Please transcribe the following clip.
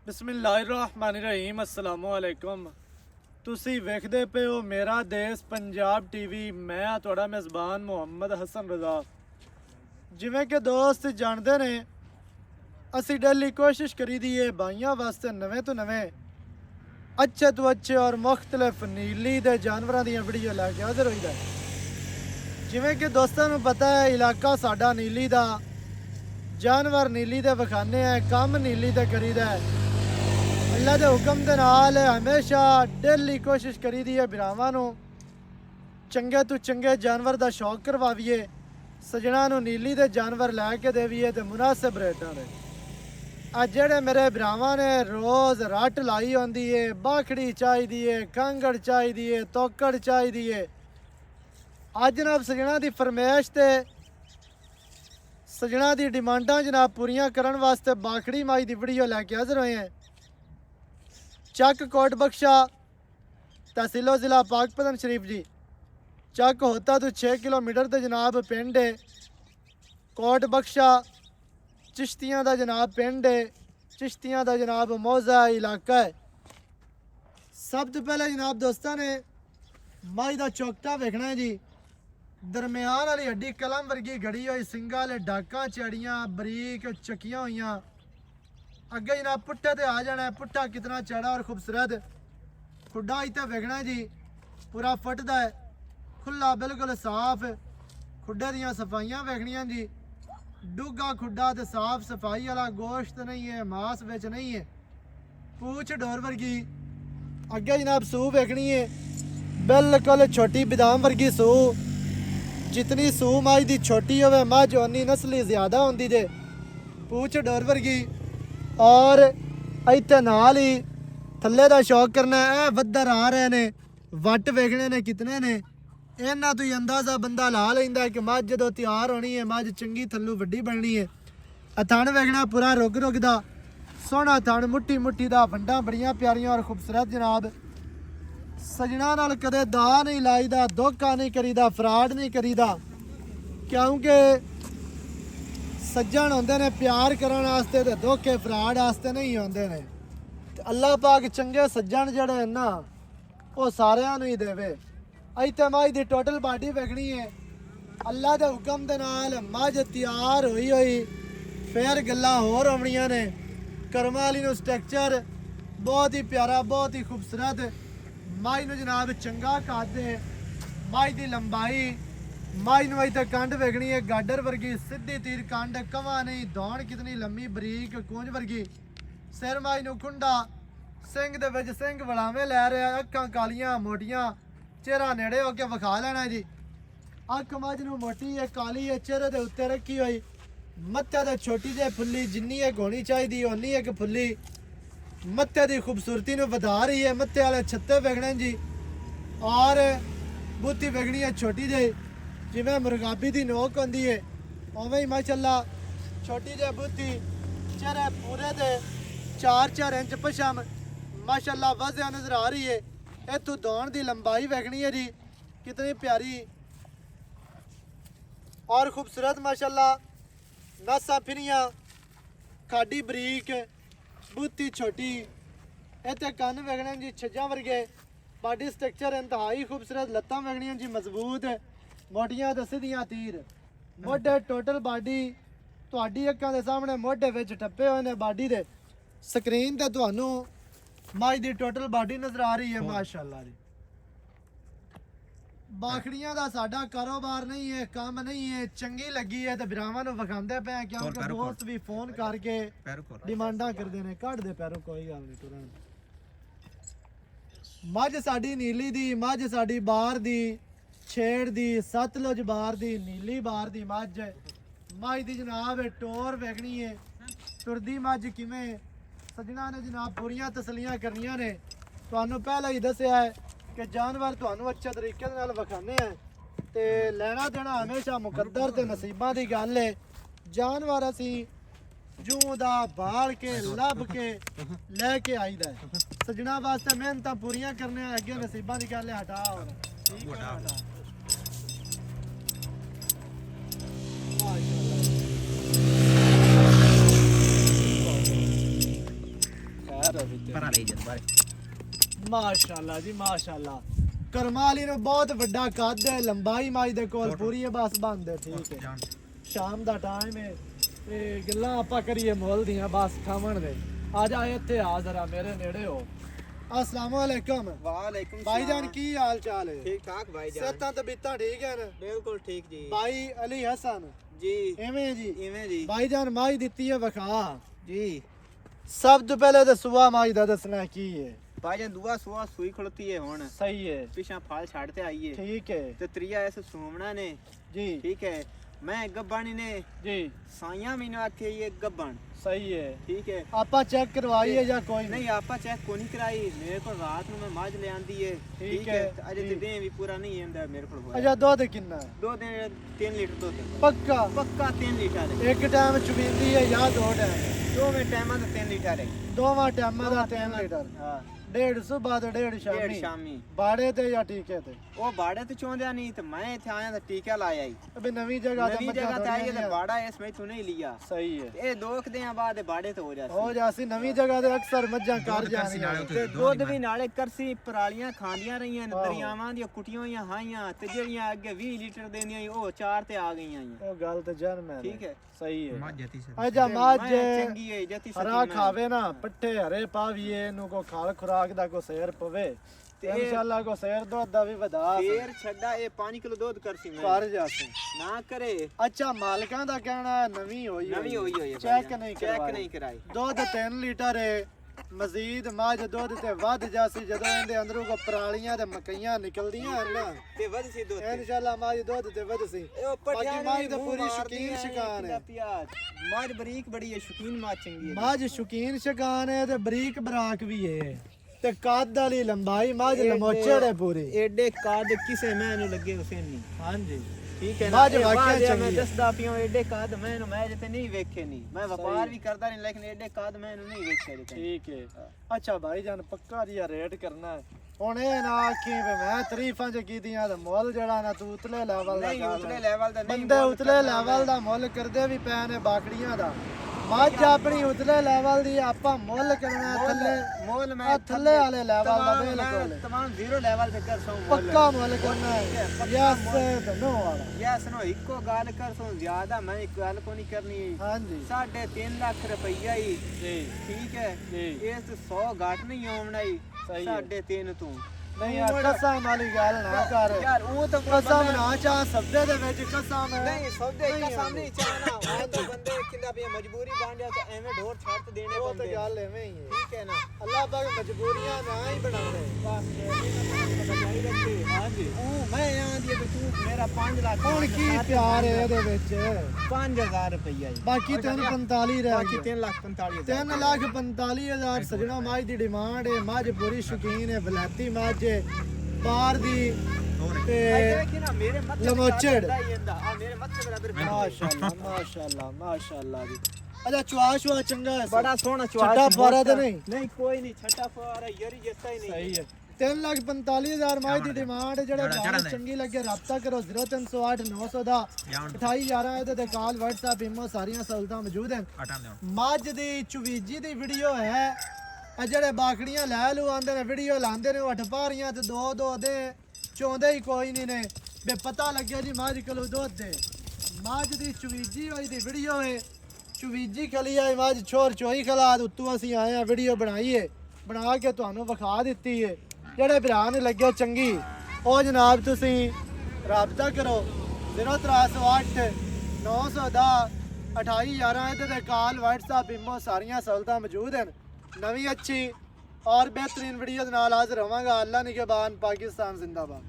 ਬਿਸਮਿਲ੍ਲਾਹਿਰਰਹਿਮਾਨਿਰਰਹੀਮ अस्सलामु अलैकुम। ਤੁਸੀਂ ਵੇਖਦੇ ਪਏ ਹੋ ਮੇਰਾ ਦੇਸ਼ ਪੰਜਾਬ ਟੀਵੀ। ਮੈਂ ਆ ਤੁਹਾਡਾ ਮੇਜ਼ਬਾਨ ਮੁਹੰਮਦ ਹਸਨ ਰਜ਼ਾ। ਜਿਵੇਂ ਕਿ ਦੋਸਤ ਜਾਣਦੇ ਨੇ, ਅਸੀਂ ਡੇਲੀ ਕੋਸ਼ਿਸ਼ ਕਰੀਦੀ ਏ ਭਾਈਆਂ ਵਾਸਤੇ ਨਵੇਂ ਤੋਂ ਨਵੇਂ ਅੱਛੇ ਤੋਂ ਅੱਛੇ ਔਰ ਮੁਖਤਲਿਫ ਨੀਲੀ ਦੇ ਜਾਨਵਰਾਂ ਦੀਆਂ ਵੀਡੀਓ ਲੈ ਕੇ ਹਾਜ਼ਰ ਹੋਈਦਾ। ਜਿਵੇਂ ਕਿ ਦੋਸਤਾਂ ਨੂੰ ਪਤਾ ਹੈ, ਇਲਾਕਾ ਸਾਡਾ ਨੀਲੀ ਦਾ, ਜਾਨਵਰ ਨੀਲੀ ਦੇ ਵਿਖਾਣੇ ਹੈ, ਕੰਮ ਨੀਲੀ ਦੇ ਕਰੀਦਾ ਹੈ। अल्लाह के हुक्म के नाल हमेशा डेली कोशिश करी दी है भरावां नूं चंगे तो चंगे जानवर का शौक करवाइए, सजना नूं नीली दे जानवर लैके देवीए तो मुनासिब रेटां दे। अज जेहड़े मेरे भरावां ने रोज़ रट लाई होंदी है, बाखड़ी चाहिदी है, कांगड़ चाहिदी है, तोकड़ चाहिदी है। अज जनाब सजना की फरमाइश ते सजना की डिमांडां जनाब पूरियां करन वास्ते बाखड़ी माई की वीडियो लैके हाज़र होए हैं। ਚੱਕ कोट बख्शा तहसीलो ज़िला पाकपतन शरीफ जी। ਚੱਕ होता तो 6 किलोमीटर तो जनाब पिंड है कोट बख्शा चिश्तियाँ का जनाब पिंड है, चिश्तियाँ का जनाब मौजा इलाका है। सब तो पहले जनाब दोस्तों ने माई का चौकटा वेखना है जी। दरम्यान वाली हड्डी कलम वर्गी घड़ी हुई, सिंगा वाले डाकां चढ़ियाँ बरीक चकियाँ हुई। अगे जनाब पुट्ठे ते आ जाना है, पुट्ठा कितना चढ़ा और खूबसूरत। खुड्डा इतने वेखना जी पूरा फटदा है, खुला बिल्कुल साफ। खुड्डे दियां सफाइयां वेखनियां जी, डूगा खुड्डा ते साफ सफाई वाला, गोश्त नहीं है, मांस बिच नहीं है। पूछ डोर वर्गी। अगे जनाब सूह वेखनी है, बिल्कुल छोटी बादाम वर्गी सूह। जितनी सूह माई दी छोटी होवे मझ उन्नी नस्ली ज़्यादा होंदी जे। पूछ डोर वर्गी। और इत्थे नाल ही थल्ले दा शौक करना है, वद्दर आ रहे ने, वट वेखने ने कितने ने, इन्हां तो ही अंदाज़ा बंदा ला लैंदा है कि मझ जदों तैयार होनी है, मझ चंगी थल्लू वड्डी बननी है। थण वेखना पूरा रुग रुग दा सोहना थण, मुट्ठी मुट्ठी दा, वंडां बड़ियां प्यारियां और खूबसूरत जनाब। सजना नाल कदे दा नहीं लाईदा, धोखा नहीं करीदा, फ्राड नहीं करीदा, क्योंकि सज्जन होंदे ने प्यार करने वास्ते ते धोखे फ्राड वास्ते नहीं होंदे ने। अल्लाह पाक चंगे सज्जन जड़े हैं ना वो सारियां नूं ही देवे। इत्थे मझ दी टोटल बाडी वेखनी है। अल्लाह दे हुक्म दे नाल मझ तैयार होई होई फिर गल्लां होर होवणियां ने। करमां वाली नूं स्ट्रक्चर बहुत ही प्यारा, बहुत ही खूबसूरत। मझ नूं जनाब चंगा कद, मझ दी लंबाई, माई नू इतने कंड वेखनी है गाडर वर्गी, सीधी तीर कंड, कवा नहीं, दौड़ कितनी लम्मी बरीक कूंज वर्गी। सिर माई नू कुंडा, सिंह दे विच सिंह वड़ावे लै रहा, अखां कालियां मोटियां, चेहरा नेड़े होके विखा लेना जी। अख मझ नू मोटी है, काली है, चेहरे दे उत्ते रखी हुई, मत्थे ते छोटी जे फुल्ली, जिन्नी एक होनी चाहिए उन्नी एक फुल्ली, मत्थे दी खूबसूरती नू वधा रही है। मत्थे वाले छत्ते वेखने जी। और बूथी वेखनी है छोटी जी, जिवें मुरगाबी दी नोक होंदी है उवें ही माशाअल्लाह छोटी जी बूथी, चेहरे पूरे दे 4-4 इंच पछम, माशाअल्लाह वज़िया नजर आ रही है। इत्थों दौड़ दी लंबाई वेखनी है जी कितनी प्यारी और खूबसूरत माशाअल्लाह। नसां फिरियां, खाडी बरीक, बूथी छोटी, इत्थे कन्न वेखने जी छज्जां वर्गे, बॉडी स्ट्रक्चर इंतहाई खूबसूरत, लत्तां वेखनियां जी मजबूत, मोटियां ते सीधियां तीर, मोढे टोटल बाडी तुहाडी अक्खां दे सामने मोढे विच टप्पे होए ने बाडी दे। स्क्रीन ते तुहानू माई दी टोटल बाडी नजर आ रही है माशाअल्लाह जी। बाखड़ियां दा साडा कारोबार नहीं है, काम नहीं है, चंगी लगी है तो भरावां नू विखांदे पे, क्योंकि दोस्त भी फोन करके डिमांडां करदे ने। कढ दे पैरों, कोई गल नहीं तुरन। मझ साडी नीली दी, मझ साडी बार दी, छेड़ दी, सतलुज बार दी, नीली बार दी मझ। मझ दी जनाब टोर वेखनी है, तुरदी मझ किवें, सजना ने जनाब पूरियां तसलियां करनियां ने। तुहानू पहले ही दस्सिया है कि जानवर तुहानू अच्छे तरीके नाल विखाने हैं, ते लेना देना हमेशा मुकद्दर ते नसीबां दी गल है। जानवर असी जूं दा बाल के लभ के लैके आईदा है, सजना वास्ते मेहनतां पूरियां करने, अगे नसीबां दी गल है। हटा और ठीक है, हटा माशाअल्लाह। ਪਰਾਂ ਲਈ ਜਦ ਬਾਰੇ ਮਾਸ਼ਾਅੱਲਾ ਜੀ ਮਾਸ਼ਾਅੱਲਾ। ਕਰਮਾਲੀ ਨੂੰ ਬਹੁਤ ਵੱਡਾ ਕੱਦ ਹੈ, ਲੰਬਾਈ ਮਾਈ ਦੇ ਕੋਲ ਪੂਰੀ ਹੈ, ਬਸ ਬੰਦ ਹੈ। ਠੀਕ ਹੈ, ਸ਼ਾਮ ਦਾ ਟਾਈਮ ਹੈ ਤੇ ਗੱਲਾਂ ਆਪਾਂ ਕਰੀਏ ਮੁੱਲ ਦੀਆਂ, ਬਸ ਖਾਵਣ ਦੇ। ਆ ਜਾ ਇੱਥੇ ਆ ਜ਼ਰਾ ਮੇਰੇ ਨੇੜੇ ਹੋ। अस्सलाम वालेकुम। वालेकुम भाईजान की हाल चाल है? ठीक ठाक भाईजान। सेहतां तबीयतां ठीक है ना? बिल्कुल ठीक जी। भाई अली हसन जी एवें जी इवें जी भाईजान माई दित्ती है वखा। जी सब तो पहले तो सुबह माई दा दसना की है। भाईजान दुआ सुआ सुई खड़ोती है हुन सही है, पिछा फाल छाड़ते आई है। ठीक है ते त्रिया ऐसे सोमना ने जी, ठीक है। मैं गब्बानी ने जी साइया महीने आके ये गब्बन सही है। ठीक है। आपा चेक करवाई है या कोई नहीं आपा चेक को नहीं कराई, मेरे को रात में माज ले आंदी है। ठीक है। अजे ते दिन भी पूरा नहीं है मेरे को होया। अच्छा दूध कितना है? 2 दिन 3 लीटर दूध पक्का पक्का 3 लीटर है। एक टाइम चुबींदी है या दो टाइम? 2 में टाइम दा 3 लीटर है। दोवां टाइम दा 3 लीटर। हां 1.5 सुबह तो 1.5 डेढ़ शामी। शामी बाड़े ते या टीके ते? ਉਹ ਬਾੜੇ ਤੇ ਚੋਂਦਿਆ ਨਹੀਂ ਤੇ ਮੈਂ ਇੱਥੇ ਆਇਆ ਤਾਂ ਟੀਕਾ ਲਾਇਆ ਹੀ अबे नवी जगह ਨਵੀਂ ਜਗ੍ਹਾ ਤੇ ਆਈ ਤੇ ਬਾੜਾ ਇਸ ਮੈਂ ਤੂੰ ਨਹੀਂ ਲਿਆ। सही है, ਇਹ 2 ਦਿਨਾਂ ਬਾਅਦ ਬਾੜੇ ਤੇ ਹੋ हो ਜਾਸੀ जासी नवी जगह ते अक्सर मज्जां कर जानियां। ਤੇ ਦੁੱਧ ਵੀ ਨਾਲੇ ਕਰਸੀ ਪਰਾਲੀਆਂ ਖਾਂਦੀਆਂ ਰਹੀਆਂ ਨੇ, ਦਰਿਆਵਾਂ ਦੀਆਂ ਕੁੱਟੀਆਂ ਹੋਈਆਂ ਹਾਈਆਂ ਤੇ ਜਿਹੜੀਆਂ ਅੱਗੇ 20 ਲੀਟਰ ਦੇਣੀਆਂ ਸੀ ਉਹ 4 ਤੇ ਆ ਗਈਆਂ ਸੀ। ਉਹ ਗੱਲ ਤੇ ਜਨਮ ਹੈ। ਠੀਕ ਹੈ ਸਹੀ ਹੈ। ਜਤੀ ਅਜਾ ਮਾਝ ਚੰਗੀ ਹੈ ਜਤੀ ਹਰਾ ਖਾਵੇ ਨਾ, ਪੱਠੇ ਹਰੇ ਪਾਵੀਏ, ਇਹਨੂੰ ਕੋ ਖਾਲ ਖੁਰਾਕ ਦਾ ਕੋ ਸੇਰ ਪਵੇ ਤੇ ਇਨਸ਼ਾਅੱਲਾ ਕੋ ਸੇਰ ਦੁੱਧ ਦਾ ਵੀ ਵਧਾ ਫੇਰ ਛੱਡਾ ਇਹ 5 ਕਿਲੋ ਦੁੱਧ ਕਰਸੀ ਮੈਂ ਕਰ ਜਾਸੀ ਨਾ ਕਰੇ। ਅੱਛਾ ਮਾਲਕਾਂ ਦਾ ਕਹਿਣਾ ਹੈ ਨਵੀਂ ਹੋਈ ਹੋਈ ਹੈ ਚੈੱਕ ਨਹੀਂ ਚੈੱਕ ਕਰਵਾਈ। ਨਹੀਂ ਕਰਾਈ। ਦੁੱਧ 3 ਲੀਟਰ ਹੈ, ਮਜ਼ੀਦ ਮਾਝ ਦੁੱਧ ਤੇ ਵੱਧ ਜਾਸੀ ਜਦੋਂ ਇਹਦੇ ਅੰਦਰੋਂ ਕੋ ਪਰਾਲੀਆਂ ਤੇ ਮਕਈਆਂ ਨਿਕਲਦੀਆਂ ਹਨ ਨਾ ਤੇ ਵਧ ਸੀ ਦੁੱਧ ਇਨਸ਼ਾਅੱਲਾ ਮਾਝ ਦੁੱਧ ਤੇ ਵੱਧ ਸੀ। ਉਹ ਪੱਠਿਆਂ ਬਾਕੀ ਮਾਝ ਤਾਂ ਪੂਰੀ ਸ਼ੌਕੀਨ ਸ਼ਿਕਾਰ ਹੈ। ਮਾਝ ਬਰੀਕ ਬੜੀ ਹੈ, ਸ਼ੌਕੀਨ ਮਾਝ ਚੰਗੀ ਹੈ। ਮਾਝ ਸ਼ੌਕੀਨ ਸ਼ਿਕਾਰ ਹੈ ਤੇ ਬਰੀਕ ਬਰਾਕ ਵੀ ਹੈ ਤੇ ਕੱਦ ਵਾਲੀ ਲੰਬਾਈ ਮਾਝ ਲਮੋਚੜ ਹੈ ਪੂਰੀ। ਐਡੇ ਕਾਦ ਕਿਸੇ ਮੈਨੂੰ ਲੱਗੇ ਉਸੇ ਨਹੀਂ। ਹਾਂਜੀ ਠੀਕ ਹੈ ਨਾ। ਮਾਝ ਇਹ ਵਾਕਿਆ ਬਾਅਦ ਮੈਂ ਚੰਗੀ ਹੈ। ਦੱਸਦਾ ਪਿਆ ਐਡੇ ਕਾਦ ਮੈਨੂੰ ਮੈਂ ਜਿੱਤੇ ਨਹੀਂ ਵੇਖੇ ਨਹੀਂ। ਮੈਂ ਵਪਾਰ ਵੀ ਕਰਦਾ ਨਹੀਂ ਲੇਕਿਨ ਐਡੇ ਕਾਦ ਮੈਨੂੰ ਨਹੀਂ ਵੇਖੇ ਜਿੱਤੇ। ਠੀਕ ਹੈ। ਅੱਛਾ ਭਾਈ ਜਾਨ ਪੱਕਾ ਜਿਹਾ ਰੇਟ ਕਰਨਾ ਹੈ ਹੁਣ। ਇਹ ਨਾ ਆਖੀ ਵੀ ਮੈਂ ਤਾਰੀਫਾਂ ਚ ਕੀਤੀਆਂ ਤੇ ਮੁੱਲ ਜਿਹੜਾ ਨਾ ਤੂੰ ਉਤਲੇ ਲੈਵਲ ਦਾ ਨਹੀਂ ਕਰ ਉਤਲੇ ਲੈਵਲ ਦਾ ਨਹੀਂ। ਬੰਦੇ ਉਤਲੇ ਲੈਵਲ ਦਾ ਮੁੱਲ ਕਰਦੇ ਵੀ ਪਏ ਨੇ ਬਾਕੜੀਆਂ ਦਾ। ਮੱਝ ਆਪਣੀ ਉਤਲੇ ਲੈਵਲ ਦੀ, ਆਪਾਂ ਮੁੱਲ ਕਰਨਾ ਥੱਲੇ ਮੋਲ ਮੈਂ ਥੱਲੇ ਵਾਲੇ ਲੈਵਲ ਦਾ ਬਿਲਕੁਲ तमाम जीरो लेवल पे कर सो ਪੱਕਾ ਮੁੱਲ ਕਰਨਾ ਹੈ। ਯਸ ਤੇ ਨੋ ਵਾਲਾ। यस नो इको गाल कर सो ज्यादा मैं एक गाल को नहीं करनी। ਹਾਂਜੀ 3.5 लाख रुपया ही ਜੀ ठीक है। जी। इस 100 घाट नहीं होना ही। सही है। 3.5 तू ਨਹੀਂ ਆ ਕਸਮ ਵਾਲੀ ਗੱਲ ਨਾ ਕਰ यार वो तो ਕਸਮ ਨਾ ਚਾਹ ਸਬਦੇ ਦੇ ਵਿੱਚ ਕਸਮ ਹੈ। नहीं सौदे का सामने ही चाहना वो तो बंदे किंदा पे मजबूरी बन जाए तो एवें ढोर छाड़ तो देने ਉਹ ਤੇ पड़ते। ਗੱਲ ਐਵੇਂ ਹੀ ਹੈ। ठीक है ना। ਅੱਲਾਹ ਪਾਕ ਮਜਬੂਰੀਆਂ ਨਾ ਹੀ ਬਣਾਵੇ। बस बचाई रखते। हाँ जी। मैं यहाँ दिए तो तू मेरा 5 लाख ਹੁਣ ਕੀ ਪਿਆਰ ਹੈ ਇਹਦੇ ਵਿੱਚ? 5000 रुपया ही ਬਾਕੀ 345 ਰਹਿ बाकी ਗਏ। 3,45,000 3,45,000 ਸਜਣਾ ਮੱਝ ਦੀ ਡਿਮਾਂਡ ਹੈ। ਮੱਝ ਪੂਰੀ ਸ਼ੌਕੀਨ ਹੈ, ਬਲਾਤੀ ਮੱਝ ਹੈ ਬਾਹਰ ਦੀ ਤੇ ਲਮੋਚੜ। ਮਾਸ਼ਾਅੱਲਾ ਮਾਸ਼ਾਅੱਲਾ ਮਾਸ਼ਾਅੱਲਾ ਜੀ। ਅੱਛਾ ਚੁਆ ਸ਼ੁਆ ਚੰਗਾ ਹੈ? बड़ा सोना छठा फुआरा तो नहीं? नहीं कोई नहीं छठा फुआरा यरी जैसा ही नहीं। ਸਹੀ ਹੈ। 3,45,000 ਮੱਝ ਦੀ ਡਿਮਾਂਡ। ਜਿਹੜੇ ਬਾਹਰ ਚੰਗੀ ਲੱਗੇ ਰਾਬਤਾ ਕਰੋ 0308 900 ਦਾ 2811 ਇਹਦੇ ਤੇ ਕਾਲ WhatsApp ਇਮੋ ਸਾਰੀਆਂ ਸਹੂਲਤਾਂ ਮੌਜੂਦ ਹਨ। ਮੱਝ ਦੀ ਚੁਵੀਜੀ ਦੀ ਵੀਡੀਓ ਹੈ। ਇਹ ਜਿਹੜੇ ਬਾਕੜੀਆਂ ਲੈ ਲੂ ਆਂਦੇ ਨੇ ਵੀਡੀਓ ਲਾਉਂਦੇ ਨੇ ਉਹ ਅਠਪਾਰੀਆਂ ਤੇ ਦੋ ਦੋ ਦੇ ਚੋਂਦੇ ਹੀ ਕੋਈ ਨਹੀਂ ਨੇ ਬੇ ਪਤਾ ਲੱਗਿਆ ਜੀ ਮੱਝ ਕੋਲੋਂ ਦੁੱਧ ਦੇ। ਮੱਝ ਦੀ ਚੁਵੀਜੀ ਹੋਈ ਦੀ ਵੀਡੀਓ ਹੈ। ਚੁਵੀਜੀ ਖਲੀ ਆਈ ਮੱਝ ਛੋਰ ਚੋਈ ਖਲਾ ਉੱਤੋਂ ਅਸੀਂ ਆਏ ਆ ਵੀਡੀਓ ਬਣਾਈਏ ਬਣਾ ਕੇ ਤੁਹਾਨੂੰ ਵਿਖਾ ਦਿੱਤੀ ਹੈ। ਜਿਹੜੇ ਭਰਾ ਨੂੰ ਲੱਗਿਆ ਚੰਗੀ ਉਹ ਜਨਾਬ ਤੁਸੀਂ ਰਾਬਤਾ ਕਰੋ 0308 900 ਦਾ 2811 ਇਹਦੇ ਤੇ ਕਾਲ WhatsApp ਇਮੋ ਸਾਰੀਆਂ ਸਹੂਲਤਾਂ ਮੌਜੂਦ ਹਨ। ਨਵੀਂ ਅੱਛੀ और बेहतरीन वीडियो नाल हाजिर होवांगा। अल्लाह निगहबान, पाकिस्तान जिंदाबाद।